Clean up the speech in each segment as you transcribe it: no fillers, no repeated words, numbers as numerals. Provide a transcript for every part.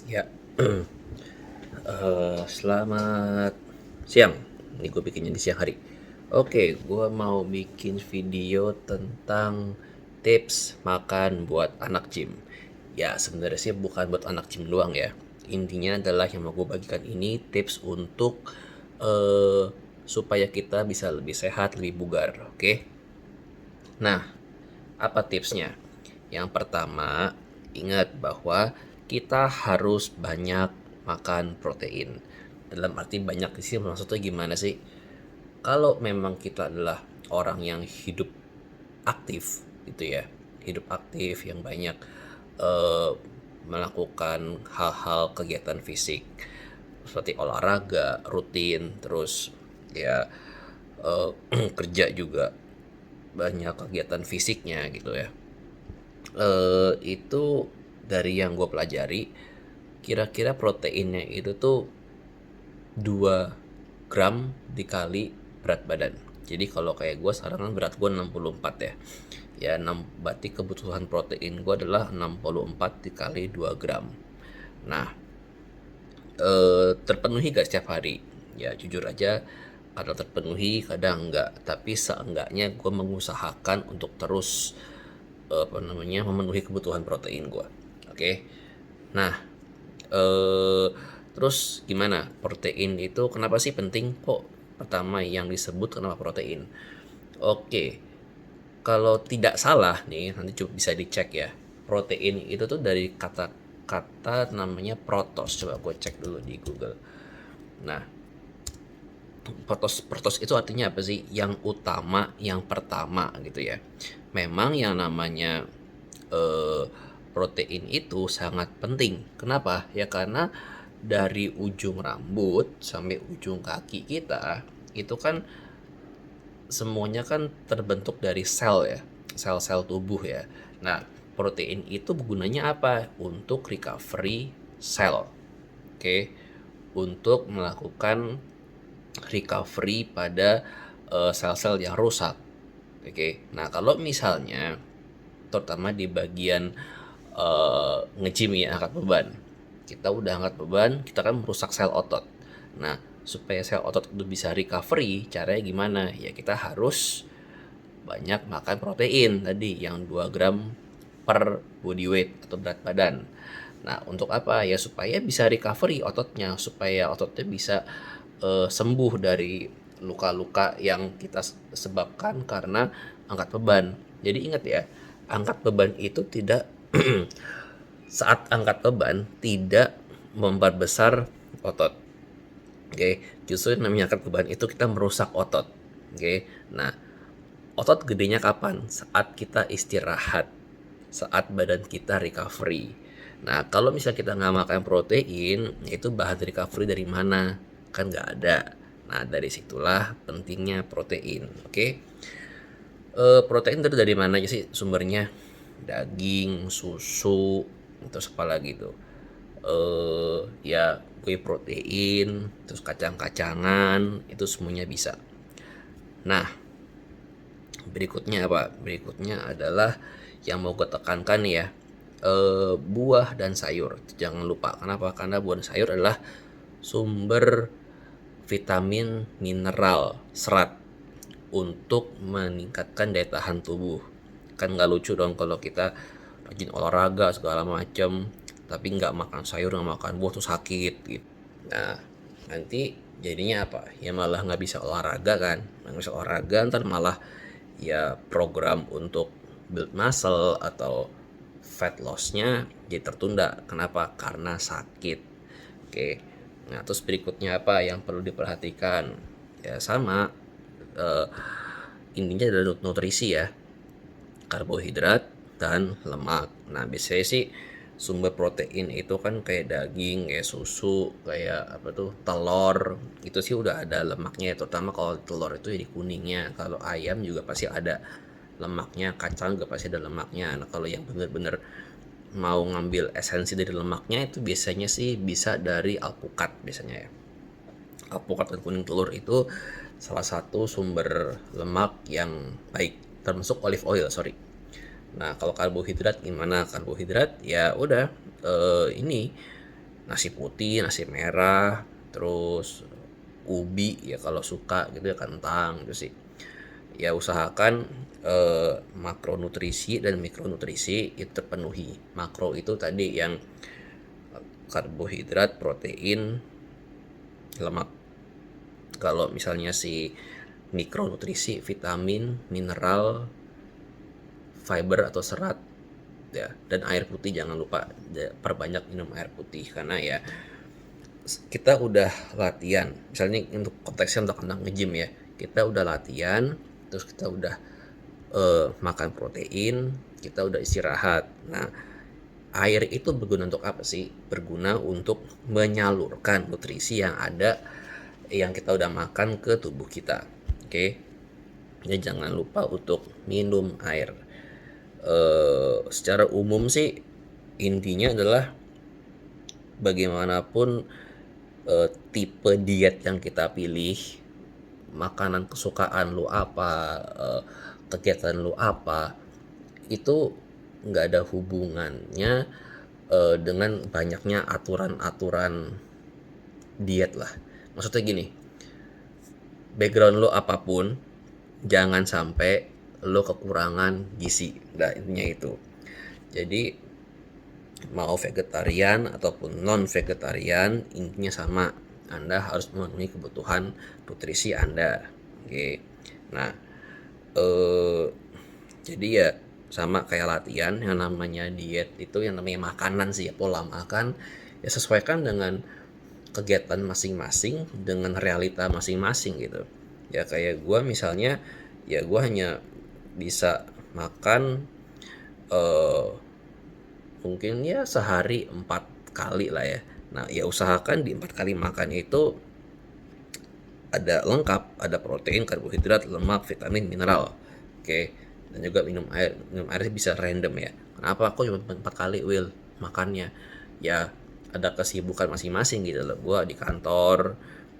Ya, selamat siang. Ini gue bikinnya di siang hari. Oke, gue mau bikin video tentang tips makan buat anak gym. Ya, sebenarnya sih bukan buat anak gym doang ya. Intinya adalah yang mau gue bagikan ini tips untuk eh supaya kita bisa lebih sehat, lebih bugar. Oke. Nah, apa tipsnya? Yang pertama, ingat bahwa kita harus banyak makan protein. Dalam arti banyak di sini maksudnya gimana sih? Kalau memang kita adalah orang yang hidup aktif gitu ya, hidup aktif yang banyak eh, melakukan hal-hal kegiatan fisik seperti olahraga rutin, terus ya eh, kerja juga banyak kegiatan fisiknya gitu ya. Itu dari yang gue pelajari, kira-kira proteinnya itu tuh 2 gram dikali berat badan. Jadi kalau kayak gue sekarang kan berat gue 64 ya. Ya 6, berarti kebutuhan protein gue adalah 64 dikali 2 gram. Nah, terpenuhi gak setiap hari? Ya jujur aja, kadang terpenuhi, kadang enggak. Tapi seenggaknya gue mengusahakan untuk terus memenuhi kebutuhan protein gue. Oke. Nah, eh terus gimana protein itu kenapa sih penting kok pertama yang disebut kenapa protein? Oke, kalau tidak salah nih nanti coba bisa dicek ya, protein itu tuh dari kata-kata namanya protos. Coba gue cek dulu di Google. Nah, protos protos itu artinya apa sih? Yang utama, yang pertama gitu ya. Memang yang namanya eh, protein itu sangat penting. Kenapa? Ya karena dari ujung rambut sampai ujung kaki kita itu kan semuanya kan terbentuk dari sel ya, sel-sel tubuh ya. Nah, protein itu gunanya apa? Untuk recovery sel. Oke, untuk melakukan recovery pada sel-sel yang rusak. Oke, nah kalau misalnya terutama di bagian nge-gym ya, angkat beban. Kita udah angkat beban, kita kan merusak sel otot. Nah, supaya sel otot itu bisa recovery, caranya gimana? Ya kita harus banyak makan protein tadi yang 2 gram per body weight atau berat badan. Nah, untuk apa? Ya supaya bisa recovery ototnya, supaya ototnya bisa sembuh dari luka-luka yang kita sebabkan karena angkat beban. Jadi ingat ya, angkat beban itu tidak saat angkat beban tidak memperbesar otot. Oke, justru namanya angkat beban itu kita merusak otot. Oke, nah otot gedenya kapan? Saat kita istirahat, saat badan kita recovery. Nah, kalau misalnya kita nggak makan protein, itu bahan recovery dari mana? Kan nggak ada. Nah, dari situlah pentingnya protein. Oke, protein itu dari mana aja sih sumbernya? Daging, susu, terus apa lagi tuh? Ya whey protein, terus kacang-kacangan, itu semuanya bisa. Nah, berikutnya apa? Berikutnya adalah yang mau gue tekankan ya, buah dan sayur. Jangan lupa. Kenapa? Karena buah dan sayur adalah sumber vitamin, mineral, serat untuk meningkatkan daya tahan tubuh. Kan nggak lucu dong kalau kita rajin olahraga segala macam, tapi nggak makan sayur, nggak makan buah tuh sakit gitu. Nah, nanti jadinya apa? Ya malah nggak bisa olahraga kan. Nggak bisa olahraga ntar malah ya program untuk build muscle atau fat lossnya jadi tertunda. Kenapa? Karena sakit. Oke. Nah, terus berikutnya apa yang perlu diperhatikan? Ya sama, eh, intinya adalah nutrisi ya, karbohidrat dan lemak. Nah, biasanya sih sumber protein itu kan kayak daging, kayak susu, kayak apa tuh, telur. Itu sih udah ada lemaknya, terutama kalau telur itu jadi kuningnya. Kalau ayam juga pasti ada lemaknya, kacang juga pasti ada lemaknya. Nah, kalau yang bener-bener mau ngambil esensi dari lemaknya itu biasanya sih bisa dari alpukat biasanya ya. Alpukat dan kuning telur itu salah satu sumber lemak yang baik, termasuk olive oil, sorry. Nah, kalau karbohidrat gimana? Karbohidrat ya udah, ini nasi putih, nasi merah, terus ubi ya kalau suka gitu ya, kentang gitu sih. Ya usahakan makronutrisi dan mikronutrisi itu terpenuhi. Makro itu tadi yang karbohidrat, protein, lemak. Kalau misalnya si mikronutrisi, vitamin, mineral, fiber atau serat ya, dan air putih jangan lupa perbanyak minum air putih karena ya kita udah latihan, misalnya untuk konteksnya untuk anak nge-gym ya, kita udah latihan, terus kita udah makan protein, kita udah istirahat. Nah, air itu berguna untuk apa sih? Berguna untuk menyalurkan nutrisi yang ada yang kita udah makan ke tubuh kita. Oke. Ya jangan lupa untuk minum air. Secara umum sih intinya adalah bagaimanapun tipe diet yang kita pilih, makanan kesukaan lu apa, kegiatan lu apa, itu nggak ada hubungannya dengan banyaknya aturan-aturan diet lah. Maksudnya gini, background lo apapun, jangan sampai lo kekurangan gizi. Nah, intinya itu. Jadi mau vegetarian ataupun non vegetarian, intinya sama. Anda harus memenuhi kebutuhan nutrisi Anda. Oke. Nah, eh jadi ya sama kayak latihan, yang namanya diet itu yang namanya makanan sih ya, pola makan ya sesuaikan dengan kegiatan masing-masing, dengan realita masing-masing gitu. Ya kayak gue misalnya, ya gue hanya bisa makan eh mungkin ya sehari 4 kali lah ya. Nah ya usahakan di 4 kali makan itu ada lengkap, ada protein, karbohidrat, lemak, vitamin, mineral. Oke, dan juga minum air. Minum air bisa random ya. Kenapa aku cuma 4 kali Will makannya? Ya ada kesibukan masing-masing gitu loh. Gua di kantor,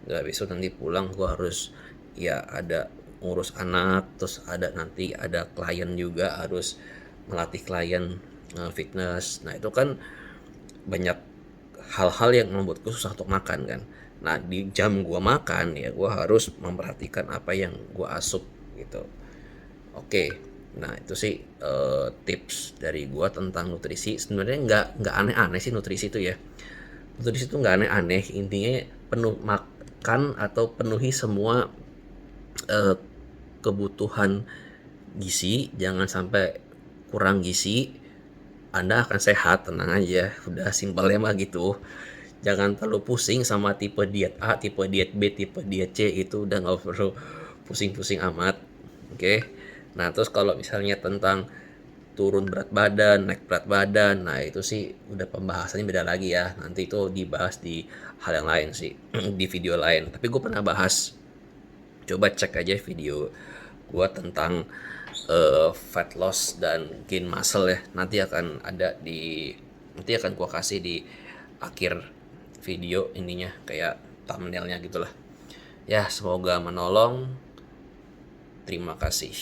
nggak besok nanti pulang gua harus ya ada ngurus anak, terus ada nanti ada klien juga, harus melatih klien fitness. Nah itu kan banyak hal-hal yang membuatku susah untuk makan kan. Nah di jam gua makan ya gua harus memperhatikan apa yang gua asup gitu. Oke, nah itu sih tips dari gua tentang nutrisi. Sebenarnya nggak aneh-aneh sih nutrisi itu ya. Nutrisi itu nggak aneh-aneh. Intinya penuh makan atau penuhi semua eh, kebutuhan gizi. Jangan sampai kurang gizi. Anda akan sehat, tenang aja. Udah simpelnya mah gitu. Jangan terlalu pusing sama tipe diet A, tipe diet B, tipe diet C, itu udah nggak perlu pusing-pusing amat. Oke. Nah, terus kalau misalnya tentang turun berat badan, naik berat badan, nah itu sih udah pembahasannya beda lagi ya. Nanti itu dibahas di hal yang lain sih, di video lain. Tapi gue pernah bahas, coba cek aja video gue tentang fat loss dan gain muscle ya. Nanti akan gue kasih di akhir video ininya, kayak thumbnailnya gitulah. Ya semoga menolong. Terima kasih.